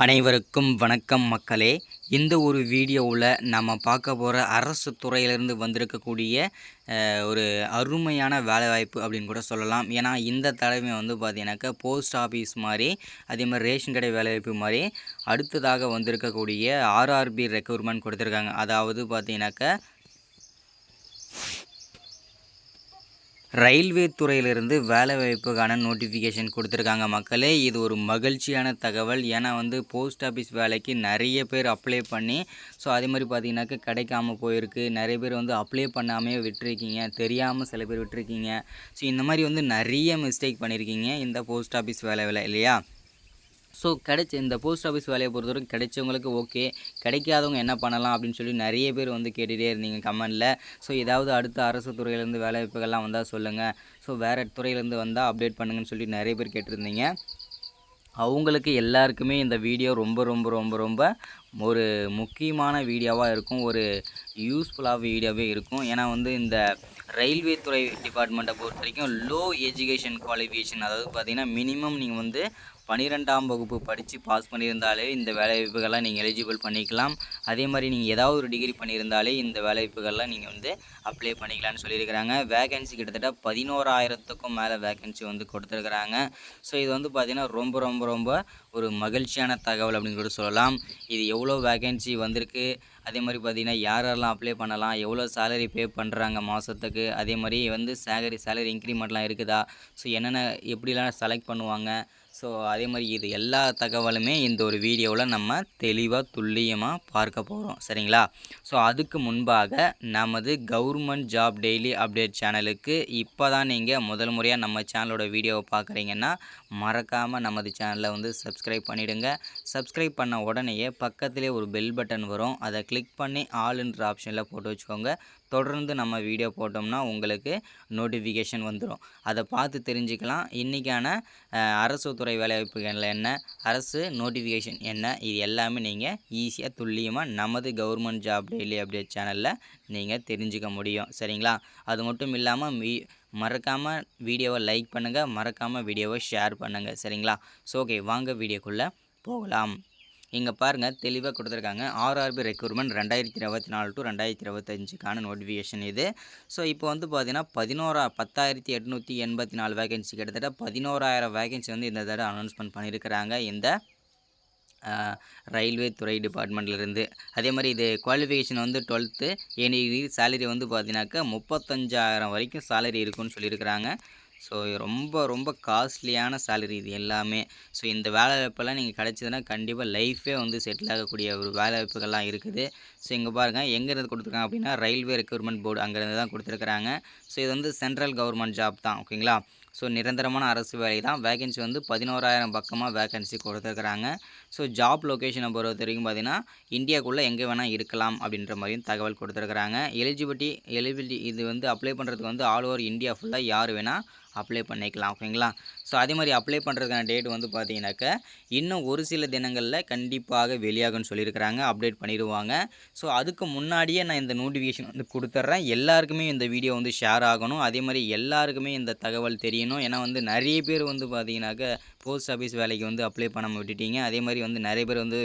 அனைவருக்கும் வணக்கம் மக்களே. இந்த ஒரு வீடியோவில் நம்ம பார்க்க போகிற அரசு துறையிலிருந்து வந்திருக்கக்கூடிய ஒரு அருமையான வேலைவாய்ப்பு அப்படின்னு கூட சொல்லலாம். ஏன்னா இந்த தடவை வந்து பார்த்தீங்கன்னாக்கா போஸ்ட் ஆஃபீஸ் மாதிரி, அதே மாதிரி ரேஷன் கடை வேலைவாய்ப்பு மாதிரி அடுத்ததாக வந்திருக்கக்கூடிய ஆர்ஆர்பி ரெக்ரூட்மெண்ட் கொடுத்துருக்காங்க. அதாவது பார்த்தீங்கன்னாக்கா ரயில்வே துறையிலிருந்து வேலைவாய்ப்புக்கான நோட்டிஃபிகேஷன் கொடுத்துருக்காங்க மக்களே. இது ஒரு மகிழ்ச்சியான தகவல். ஏன்னா வந்து போஸ்ட் ஆஃபீஸ் வேலைக்கு நிறைய பேர் அப்ளை பண்ணி அதே மாதிரி பார்த்தீங்கன்னாக்கா கிடைக்காம போயிருக்கு. நிறைய பேர் வந்து அப்ளை பண்ணாமே விட்டுருக்கீங்க, தெரியாமல் சில பேர் விட்டுருக்கீங்க. இந்த மாதிரி வந்து நிறைய மிஸ்டேக் பண்ணியிருக்கீங்க இந்த போஸ்ட் ஆஃபீஸ் வேலை இல்லையா? இந்த போஸ்ட் ஆஃபீஸ் வேலையை பொறுத்தவரைக்கும் கிடைச்சவங்களுக்கு ஓகே, கிடைக்காதவங்க என்ன பண்ணலாம் அப்படின்னு சொல்லி நிறைய பேர் வந்து கேட்டுகிட்டே இருந்தீங்க கமெண்டில். ஏதாவது அடுத்த அரசு துறையிலேருந்து வேலைவாய்ப்புகள்லாம் வந்தால் சொல்லுங்கள், வேறு துறையிலேருந்து வந்தால் அப்டேட் பண்ணுங்கன்னு சொல்லி நிறைய பேர் கேட்டிருந்தீங்க. அவங்களுக்கு எல்லாருக்குமே இந்த வீடியோ ரொம்ப ரொம்ப ரொம்ப ரொம்ப ஒரு முக்கியமான வீடியோவாக இருக்கும், ஒரு யூஸ்ஃபுல்லாக வீடியோவே இருக்கும். ஏன்னா வந்து இந்த ரயில்வே துறை டிபார்ட்மெண்ட்டை பொறுத்த வரைக்கும் லோ எஜுகேஷன் குவாலிஃபிகேஷன், அதாவது பார்த்திங்கன்னா மினிமம் நீங்கள் வந்து 12ஆம் வகுப்பு படித்து பாஸ் பண்ணியிருந்தாலே இந்த வேலைவாய்ப்புகள்லாம் நீங்கள் எலிஜிபிள் பண்ணிக்கலாம். அதே மாதிரி நீங்கள் ஏதாவது ஒரு டிகிரி பண்ணியிருந்தாலே இந்த வேலைவாய்ப்புகள்லாம் நீங்கள் வந்து அப்ளை பண்ணிக்கலாம்னு சொல்லியிருக்கிறாங்க. வேகன்சி கிட்டத்தட்ட 11,000க்கும் மேலே வேகன்சி வந்து கொடுத்துருக்குறாங்க. இது வந்து பார்த்திங்கன்னா ரொம்ப ரொம்ப ரொம்ப ஒரு மகிழ்ச்சியான தகவல் அப்படின்னு கூட சொல்லலாம். இது எவ்வளோ வேகன்சி வந்திருக்கு, அதே மாதிரி பார்த்திங்கன்னா யாரெல்லாம் அப்ளை பண்ணலாம், எவ்வளோ சேலரி பே பண்ணுறாங்க மாதத்துக்கு, அதே மாதிரி வந்து சேலரி இன்க்ரிமெண்ட்லாம் இருக்குதா, என்னென்ன எப்படிலாம் செலக்ட் பண்ணுவாங்க, அதே மாதிரி இது எல்லா தகவலுமே இந்த ஒரு வீடியோவில் நம்ம தெளிவாக துல்லியமாக பார்க்க போகிறோம், சரிங்களா? அதுக்கு முன்பாக நமது கவர்மெண்ட் ஜாப் டெய்லி அப்டேட் சேனலுக்கு இப்போ தான் நீங்கள் முதல் முறையாக நம்ம சேனலோட வீடியோவை பார்க்குறீங்கன்னா மறக்காமல் நமது சேனலை வந்து சப்ஸ்கிரைப் பண்ணிவிடுங்க. சப்ஸ்கிரைப் பண்ண உடனேயே பக்கத்திலே ஒரு பெல் பட்டன் வரும், அதை கிளிக் பண்ணி ஆல்ன்ற ஆப்ஷனில் போட்டு வச்சுக்கோங்க. தொடர்ந்து நம்ம வீடியோ போட்டோம்னா உங்களுக்கு நோட்டிஃபிகேஷன் வந்துடும். அதை பார்த்து தெரிஞ்சுக்கலாம் இன்றைக்கான அரசு துறை வேலைவாய்ப்புகள் என்ன, அரசு நோட்டிஃபிகேஷன் என்ன, இது எல்லாமே நீங்கள் ஈஸியாக துல்லியமாக நமது கவர்மெண்ட் ஜாப் டெய்லி அப்டேட் சேனலில் நீங்கள் தெரிஞ்சுக்க முடியும், சரிங்களா? அது மட்டும் இல்லாமல் மறக்காமல் வீடியோவை லைக் பண்ணுங்கள், மறக்காமல் வீடியோவை ஷேர் பண்ணுங்கள், சரிங்களா? ஓகே, வாங்க வீடியோக்குள்ளே போகலாம். இங்கே பாருங்கள், தெளிவாக கொடுத்துருக்காங்க. ஆர்ஆர்பி ரெக்ரூட்மெண்ட் 2024 to 2025க்கான நோட்டிஃபிகேஷன் இது. இப்போ வந்து பார்த்தீங்கன்னா 10,884 வேகன்சி, கிட்டத்தட்ட 11,000 வேகன்சி வந்து இந்த தடவை அனௌன்ஸ்மெண்ட் பண்ணியிருக்கிறாங்க இந்த ரயில்வே துறை டிபார்ட்மெண்ட்லேருந்து. அதே மாதிரி இது குவாலிஃபிகேஷன் வந்து 12th, சேலரி வந்து பார்த்தீங்கன்னாக்கா 35,000 வரைக்கும் சேலரி இருக்குன்னு சொல்லியிருக்கிறாங்க. ரொம்ப ரொம்ப காஸ்ட்லியான சேலரி இது எல்லாமே. இந்த வேலைவாய்ப்பெல்லாம் நீங்கள் கிடச்சிதுன்னா கண்டிப்பாக லைஃபே வந்து செட்டில் ஆகக்கூடிய ஒரு வேலைவாய்ப்புகள்லாம் இருக்குது. இங்கே பாருங்கள், எங்கேருந்து கொடுத்துருக்காங்க அப்படின்னா ரயில்வே ரெக்ரூட்மெண்ட் போர்டு அங்கேருந்து தான் கொடுத்துருக்குறாங்க. இது வந்து சென்ட்ரல் கவர்மெண்ட் ஜாப் தான், ஓகேங்களா? நிரந்தரமான அரசு வேலை தான். வேகன்சி வந்து 11,000 பக்கமாக வேகன்சி கொடுத்துருக்குறாங்க. ஜாப் லொக்கேஷனை பொறுத்த வரைக்கும் பார்த்தீங்கன்னா இந்தியாவுக்குள்ளே எங்கே வேணால் இருக்கலாம் அப்படின்ற மாதிரியும் தகவல் கொடுத்துருக்குறாங்க. எலிஜிபிலிட்டி இது வந்து அப்ளை பண்ணுறதுக்கு வந்து ஆல் ஓவர் இந்தியா ஃபுல்லாக யார் வேணால் அப்ளை பண்ணிக்கலாம், ஓகேங்களா? அதே மாதிரி அப்ளை பண்ணுறதுக்கான டேட் வந்து பார்த்தீங்கன்னாக்கா இன்னும் ஒரு சில தினங்களில் கண்டிப்பாக வெளியாகும்னு சொல்லியிருக்கிறாங்க, அப்டேட் பண்ணிடுவாங்க. அதுக்கு முன்னாடியே நான் இந்த நோட்டிஃபிகேஷன் வந்து கொடுத்துட்றேன். எல்லாருக்குமே இந்த வீடியோ வந்து ஷேர் ஆகணும், அதே மாதிரி எல்லாருக்குமே இந்த தகவல் தெரியணும். ஏன்னா வந்து நிறைய பேர் வந்து பார்த்தீங்கன்னாக்கா போஸ்ட் ஆஃபீஸ் வேலைக்கு வந்து அப்ளை பண்ணாமல் விட்டுட்டீங்க. அதே மாதிரி வந்து நிறைய பேர் வந்து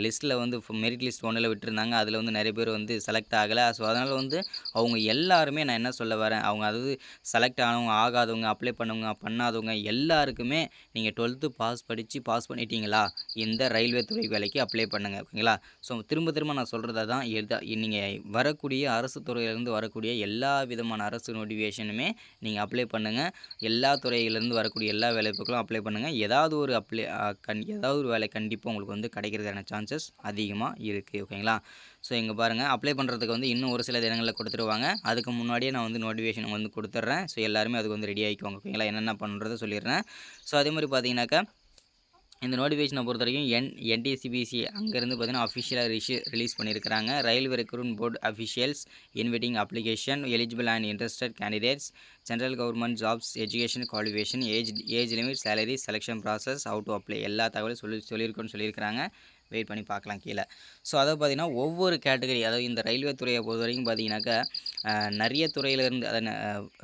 லிஸ்ட்டில் வந்து மெரிட் லிஸ்ட் 1ல் விட்டுருந்தாங்க, அதில் வந்து நிறைய பேர் வந்து செலக்ட் ஆகலை. அதனால் வந்து அவங்க எல்லாருமே நான் என்ன சொல்ல வரேன், அவங்க அதாவது செலக்ட் ஆனவங்க, ஆகாதவங்க, அப்ளை பண்ணவங்க, பண்ணாதவங்க எல்லாருக்குமே நீங்கள் 12th பாஸ் பண்ணிட்டீங்களா, இந்த ரயில்வே துறை வேலைக்கு அப்ளை பண்ணுங்கள், ஓகேங்களா? திரும்ப திரும்ப நான் சொல்கிறதா தான், நீங்கள் வரக்கூடிய அரசு துறையிலேருந்து வரக்கூடிய எல்லா விதமான அரசு நோட்டிஃபிகேஷனுமே நீங்கள் அப்ளை பண்ணுங்கள். எல்லா துறையிலேருந்து வரக்கூடிய எல்லா வேலைப்புகளும் அப்ளை பண்ணுங்கள். ஏதாவது ஒரு வேலை கண்டிப்பாக உங்களுக்கு வந்து கிடைக்கிறதுக்கான சான்சஸ் அதிகமாக இருக்குது, ஓகேங்களா? இங்கே பாருங்கள், அப்ளை பண்ணுறதுக்கு வந்து இன்னும் ஒரு சில தினங்களில் கொடுத்துருவாங்க. அதுக்கு முன்னாடியே நான் வந்து நோட்டிஃபிகேஷன் வந்து கொடுத்துட்றேன். எல்லாருமே அதுக்கு வந்து ரெடி ஆகிக்குவாங்க, ஓகேங்களா? என்னென்ன பண்ணுறதை சொல்லிடுறேன். அதே மாதிரி பார்த்தீங்கன்னாக்கா இந்த நோட்டிஃபிகேஷனை பொறுத்த வரைக்கும் என்டிசிபிசி அங்கேருந்து பார்த்தீங்கன்னா அஃபிஷியலாக ரிலீஸ் பண்ணியிருக்கிறாங்க. Railway recruitment board officials inviting application eligible and interested candidates, central government jobs, education qualification, age limit, salary, selection process, how to apply, எல்லா தகவலும் சொல்லியிருக்கோன்னு சொல்லியிருக்கிறாங்க. வெயிட் பண்ணி பார்க்கலாம் கீழே. ஸோ அதாவது பார்த்தீங்கன்னா ஒவ்வொரு கேட்டகரி அதாவது இந்த ரயில்வே துறையை பொறுத்த வரைக்கும் பார்த்தீங்கன்னாக்கா நிறைய துறையிலேருந்து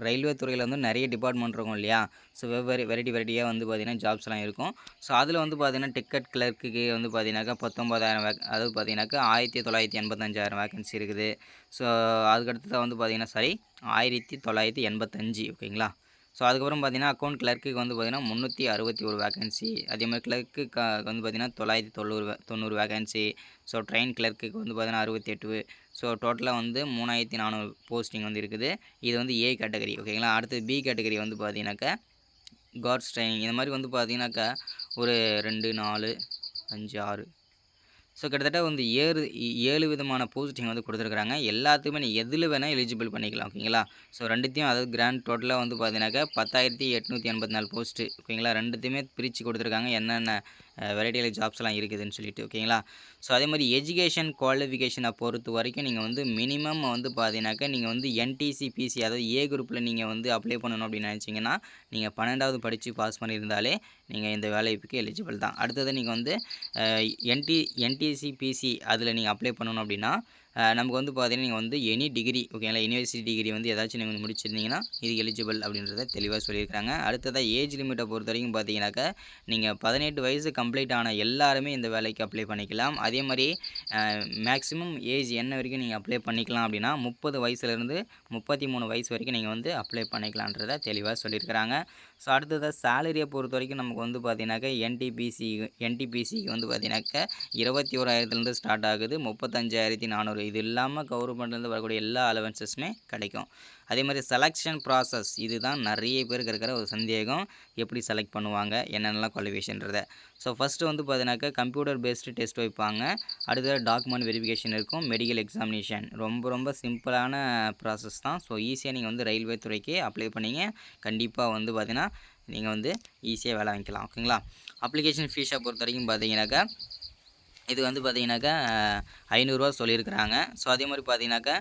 ரயில்வே துறையில் வந்து நிறைய டிபார்ட்மெண்ட் இருக்கும் இல்லையா? ஸோ வெவ்வேறு வெரைட்டியாக வந்து பார்த்தீங்கன்னா ஜாப்ஸ்லாம் இருக்கும். ஸோ அதில் வந்து பார்த்தீங்கன்னா டிக்கெட் கிளர்க்குக்கு வந்து பார்த்தீங்கன்னாக்கா 19,000 அதாவது பார்த்தீங்கன்னாக்கா 1985 வேக்கன்சி இருக்குது. ஸோ அதுக்கடுத்தது வந்து பார்த்தீங்கன்னா 1985 ஓகேங்களா? ஸோ அதுக்கப்புறம் பார்த்தீங்கன்னா அக்கவுண்ட் கிளர்க்குக்கு வந்து பார்த்தீங்கன்னா 361 வேக்கன்சி. அதேமாதிரி கிளர்க்கு வந்து பார்த்தீங்கன்னா 990 வேக்கன்சி. ஸோ ட்ரெயின் கிளர்க்குக்கு வந்து பார்த்தீங்கன்னா 68. ஸோ டோட்டலாக வந்து 3400 போஸ்டிங் வந்து இருக்குது. இது வந்து ஏ கேட்டகரி ஓகேங்களா? அடுத்தது பி கேட்டகரி வந்து பார்த்தீங்கன்னாக்கா கார்ட்ஸ் ட்ரைனிங் இந்த மாதிரி வந்து பார்த்தீங்கன்னாக்கா ஒரு 2, 4, 5, 6 ஸோ கிட்டத்தட்ட வந்து 7 விதமான போஸ்டிங் வந்து கொடுத்துருக்குறாங்க. எல்லாத்துக்குமே நீ எதில் வேணால் எலிஜிபிள் பண்ணிக்கலாம் ஓகேங்களா? ஸோ ரெண்டுத்தையும் அதாவது கிராண்ட் டோட்டலாக வந்து பார்த்தீங்கன்னாக்கா 10,884 போஸ்ட்டு ஓகேங்களா? ரெண்டுத்தையுமே பிரித்து கொடுத்துருக்காங்க. என்னென்ன வெரைட்டியில் ஜாப்ஸ்லாம் இருக்குதுன்னு சொல்லிட்டு ஓகேங்களா? ஸோ அதே மாதிரி எஜுகேஷன் குவாலிஃபிகேஷனை பொறுத்த வரைக்கும் நீங்கள் வந்து மினிமம் வந்து பார்த்தீங்கன்னாக்கா நீங்கள் வந்து என்டிசி, பிசி அதாவது ஏ குரூப்பில் நீங்கள் வந்து அப்ளை பண்ணணும் அப்படின்னு நினச்சிங்கன்னா நீங்கள் 12வது படித்து பாஸ் பண்ணியிருந்தாலே நீங்கள் இந்த வேலைக்கு எலிஜிபிள் தான். அடுத்தது நீங்கள் வந்து என்டிசி, பிசி அதில் நீங்கள் அப்ளை பண்ணணும் அப்படின்னா நமக்கு வந்து பார்த்தீங்கன்னா நீங்கள் வந்து எனி டிகிரி ஓகேங்களா? யூனிவர்சிட்டி டிகிரி வந்து ஏதாச்சும் நீங்கள் முடிச்சிருந்தீங்கன்னா இது எலிஜிபிள் அப்படின்றத தெளிவாக சொல்லியிருக்காங்க. அடுத்ததாக ஏஜ் லிமிட்டை பொறுத்த வரைக்கும் பார்த்தீங்கன்னாக்கா நீங்கள் 18 வயசு கம்ப்ளீட் ஆன எல்லாருமே இந்த வேலைக்கு அப்ளை பண்ணிக்கலாம். அதே மாதிரி மேக்ஸிமம் ஏஜ் என்ன வரைக்கும் நீங்கள் அப்ளை பண்ணிக்கலாம் அப்படின்னா 30 வயசுலேருந்து 33 வயசு வரைக்கும் நீங்கள் வந்து அப்ளை பண்ணிக்கலான்றத தெளிவாக சொல்லியிருக்கிறாங்க. ஸோ அடுத்ததாக சேலரியை பொறுத்த வரைக்கும் நமக்கு வந்து பார்த்தீங்கன்னாக்கா என்டிபிசிக்கு வந்து பார்த்தீங்கன்னாக்கா 21,000லேருந்து ஸ்டார்ட் ஆகுது. 35,400 இது இல்லாமல் கவர்மெண்ட்லேருந்து வரக்கூடிய எல்லா அலவன்சஸுமே கிடைக்கும். அதே மாதிரி செலெக்ஷன் ப்ராசஸ் இதுதான் நிறைய பேருக்கு இருக்கிற ஒரு சந்தேகம். எப்படி செலக்ட் பண்ணுவாங்க என்னென்னலாம் குவாலிஃபிகேஷன்றத. ஸோ ஃபஸ்ட்டு வந்து பார்த்தீங்கன்னாக்கா கம்ப்யூட்டர் பேஸ்டு டெஸ்ட் வைப்பாங்க. அடுத்தது டாக்குமெண்ட் வெரிஃபிகேஷன் இருக்கும். மெடிக்கல் எக்ஸாமினேஷன் ரொம்ப சிம்பிளான ப்ராசஸ் தான். ஸோ ஈஸியாக நீங்கள் வந்து ரயில்வே துறைக்கு அப்ளை பண்ணிங்க கண்டிப்பாக வந்து பார்த்தீங்கன்னா நீங்கள் வந்து ஈஸியாக வேலை வாங்கிக்கலாம் ஓகேங்களா? அப்ளிகேஷன் ஃபீஸை பொறுத்த வரைக்கும் பார்த்தீங்கன்னாக்கா இது வந்து பார்த்தீங்கன்னாக்கா ரூ. 500 சொல்லியிருக்கிறாங்க. ஸோ அதே மாதிரி பார்த்தீங்கன்னாக்கா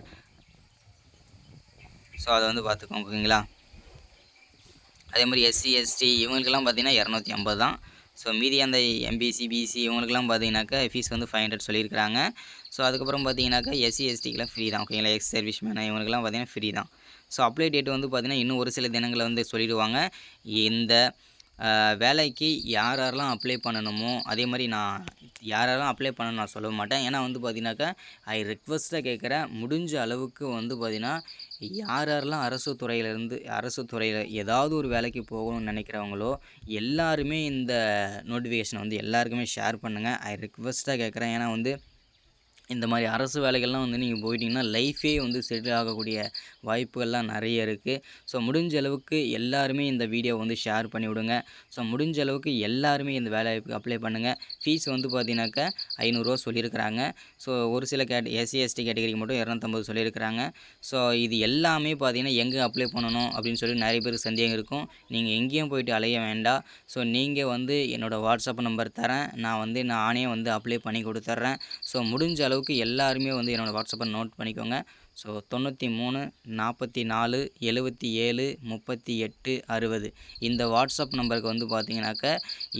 ஸோ அதை வந்து பார்த்துக்கோங்க ஓகேங்களா? அதே மாதிரி எஸ்சி, எஸ்டி இவங்களுக்கெல்லாம் பார்த்தீங்கன்னா 250 தான். ஸோ மீதி அந்த எம்பிசி, பிசி இவங்களுக்கெல்லாம் பார்த்தீங்கன்னாக்கா ஃபீஸ் வந்து 500 சொல்லியிருக்கிறாங்க. ஸோ அதுக்கப்புறம் பார்த்தீங்கன்னாக்கா எஸ்சி, எஸ்டிக்கெலாம் ஃப்ரீ தான் ஓகேங்களா? எக்ஸ் சர்வீஸ் மேன் இவங்களுக்கெல்லாம் பார்த்தீங்கன்னா ஃப்ரீ தான். ஸோ அப்ளை டேட் வந்து பார்த்தீங்கன்னா இன்னும் ஒரு சில தினங்களில் வந்து சொல்லிடுவாங்க. இந்த வேலைக்கு யாரெல்லாம் அப்ளை பண்ணணுமோ அதே மாதிரி நான் யாரெல்லாம் அப்ளை பண்ணணும்னு நான் சொல்ல மாட்டேன். ஏன்னா வந்து பார்த்தீங்கன்னாக்கா ரிக்வெஸ்ட்டாக கேட்குறேன். முடிஞ்ச அளவுக்கு வந்து பார்த்தீங்கன்னா யாரெல்லாம் அரசு துறையில் ஏதாவது ஒரு வேலைக்கு போகணும்னு நினைக்கிறவங்களோ எல்லாருமே இந்த நோட்டிஃபிகேஷனை வந்து எல்லாருக்குமே ஷேர் பண்ணுங்கள். ரிக்வெஸ்ட்டாக கேட்குறேன். ஏன்னா வந்து இந்த மாதிரி அரசு வேலைகள்லாம் வந்து நீங்கள் போயிட்டீங்கன்னா லைஃபே வந்து செட்டில் ஆகக்கூடிய வாய்ப்புகள்லாம் நிறைய இருக்குது. ஸோ முடிஞ்ச அளவுக்கு எல்லாருமே இந்த வீடியோ வந்து ஷேர் பண்ணி விடுங்க. ஸோ முடிஞ்ச அளவுக்கு எல்லாருமே இந்த வேலைக்கு அப்ளை பண்ணுங்கள். ஃபீஸ் வந்து பார்த்தீங்கன்னாக்கா ரூ. 500 சொல்லியிருக்கிறாங்க. ஸோ ஒரு சில எஸ்சி, எஸ்டி கேட்டகரிக்கு மட்டும் 250 சொல்லியிருக்கிறாங்க. ஸோ இது எல்லாமே பார்த்தீங்கன்னா எங்கே அப்ளை பண்ணணும் அப்படின்னு சொல்லி நிறைய பேருக்கு சந்தேகம் இருக்கும். நீங்கள் எங்கேயும் போயிட்டு அலைய வேண்டாம். ஸோ நீங்கள் வந்து என்னோடய வாட்ஸ்அப் நம்பர் தரேன். நானே வந்து அப்ளை பண்ணி கொடுத்துட்றேன். ஸோ முடிஞ்ச அளவுக்கு எல்லாருமே வந்து என்னோடய வாட்ஸ்அப்பை நோட் பண்ணிக்கோங்க. ஸோ 93 44 77 38 60 இந்த வாட்ஸ்அப் நம்பருக்கு வந்து பார்த்தீங்கன்னாக்கா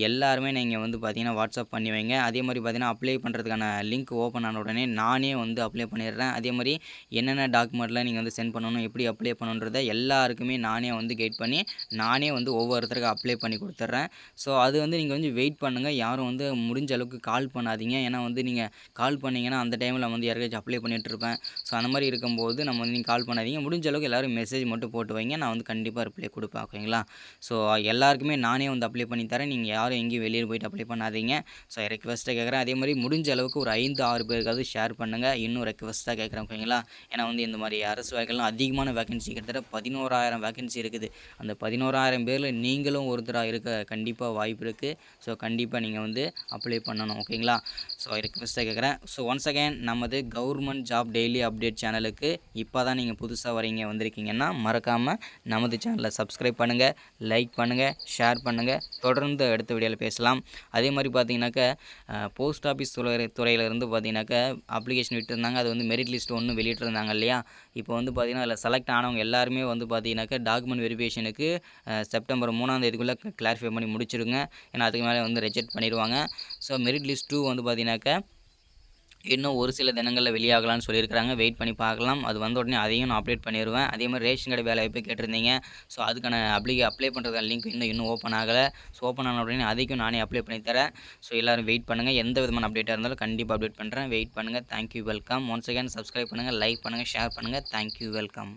எல்லாருமே நீங்கள் வந்து பார்த்தீங்கன்னா வாட்ஸ்அப் பண்ணி வைங்க. அதே மாதிரி பார்த்தீங்கன்னா அப்ளை பண்ணுறதுக்கான லிங்க் ஓப்பன் ஆன உடனே நானே வந்து அப்ளை பண்ணிடுறேன். அதே மாதிரி என்னென்ன டாக்குமெண்ட்லாம் நீங்கள் வந்து சென்ட் பண்ணணும், எப்படி அப்ளை பண்ணணுன்றதை எல்லாருக்குமே நானே வந்து கைட் பண்ணி நானே வந்து ஒவ்வொருத்தருக்கு அப்ளை பண்ணி கொடுத்துட்றேன். ஸோ அது வந்து நீங்கள் வந்து வெயிட் பண்ணுங்கள். யாரும் வந்து முடிஞ்ச அளவுக்கு கால் பண்ணாதீங்க. ஏன்னா வந்து நீங்கள் கால் பண்ணிங்கன்னா அந்த டைமில் வந்து யாருக்காச்சும் அப்ளை பண்ணிகிட்ருப்பேன். ஸோ அந்த மாதிரி இருக்கும்போது நம்ம வந்து நீங்கள் கால் பண்ணாதீங்க. முடிஞ்ச அளவுக்கு எல்லோரும் மெசேஜ் மட்டும் போட்டு வைங்க. நான் வந்து கண்டிப்பாக ரிப்ளை கொடுப்பேன் ஓகேங்களா? ஸோ எல்லாருக்குமே நானே வந்து அப்ளை பண்ணி தரேன். நீங்கள் யாரும் எங்கேயும் வெளியில் போயிட்டு அப்ளை பண்ணாதீங்க. ஸோ ரெக்வெஸ்ட்டாக கேட்குறேன். அதே மாதிரி முடிஞ்ச அளவுக்கு ஒரு 5, 6 பேருக்காவது ஷேர் பண்ணுங்கள். இன்னும் ரெக்வெஸ்ட்டாக கேட்குறேன் ஓகேங்களா? ஏன்னா வந்து இந்த மாதிரி அரசு வேலைகள்லாம் அதிகமான வேகன்சி கிட்டத்தட்ட 11,000 வேகன்சி இருக்குது. அந்த 11,000 பேரில் நீங்களும் ஒருத்தராக இருக்க கண்டிப்பாக வாய்ப்பு இருக்குது. ஸோ கண்டிப்பாக நீங்கள் வந்து அப்ளை பண்ணணும் ஓகேங்களா? ஸோ ரெக்வெஸ்ட்டாக கேட்குறேன். ஸோ ஒன்ஸ் அகேன் நமது கவர்மெண்ட் ஜாப் டெய்லி அப்டேட் சேனலுக்கு சேனலுக்கு இப்போ தான் நீங்கள் புதுசாக வந்திருக்கீங்கன்னா மறக்காமல் நமது சேனலை சப்ஸ்கிரைப் பண்ணுங்கள், லைக் பண்ணுங்கள், ஷேர் பண்ணுங்கள். தொடர்ந்து அடுத்த வீடியோவில் பேசலாம். அதே மாதிரி பார்த்தீங்கன்னாக்கா போஸ்ட் ஆஃபீஸ் துறையிலேருந்து பார்த்தீங்கன்னாக்கா அப்ளிகேஷன் விட்டுருந்தாங்க. அது வந்து மெரிட் லிஸ்ட் ஒன்று வெளியிட்டிருந்தாங்க இல்லையா? இப்போ வந்து பார்த்தீங்கன்னா அதில் செலக்ட் ஆனவங்க எல்லாருமே வந்து பார்த்தீங்கன்னாக்கா டாக்குமெண்ட் வெரிஃபிகேஷனுக்கு செப்டம்பர் 3ஆம் தேதிக்குள்ளே கிளாரிஃபை பண்ணி முடிச்சிருங்க. ஏன்னா அதுக்கு மேலே வந்து ரிஜெக்ட் பண்ணிடுவாங்க. ஸோ மெரிட் லிஸ்ட் 2 வந்து பார்த்தீங்கன்னாக்கா இன்னும் ஒரு சில தினங்களில் வெளியாகலாம்னு சொல்லியிருக்கிறாங்க. வெயிட் பண்ணி பார்க்கலாம். அது வந்த உடனே அதையும் நான் அப்டேட் பண்ணிடுவேன். அதே மாதிரி ரேஷன் கடை வேலைவாய்ப்பு கேட்டிருந்தீங்க. ஸோ அதுக்கான அப்ளை பண்ணுறதுக்கான லிங்க் இன்னும் ஓப்பன் ஆகலை. ஸோ ஓப்பன் ஆன உடனே அதைக்கும் நானே அப்ளை பண்ணி தரேன். ஸோ எல்லோரும் வெயிட் பண்ணுங்கள். எந்த விதமான அப்டேட்டாக இருந்தாலும் கண்டிப்பாக அப்டேட் பண்ணுறேன். வெயிட் பண்ணுங்கள். Thank you, welcome. Once again subscribe பண்ணுங்கள், லைக் பண்ணுங்கள், ஷேர் பண்ணுங்கள். Thank you, welcome.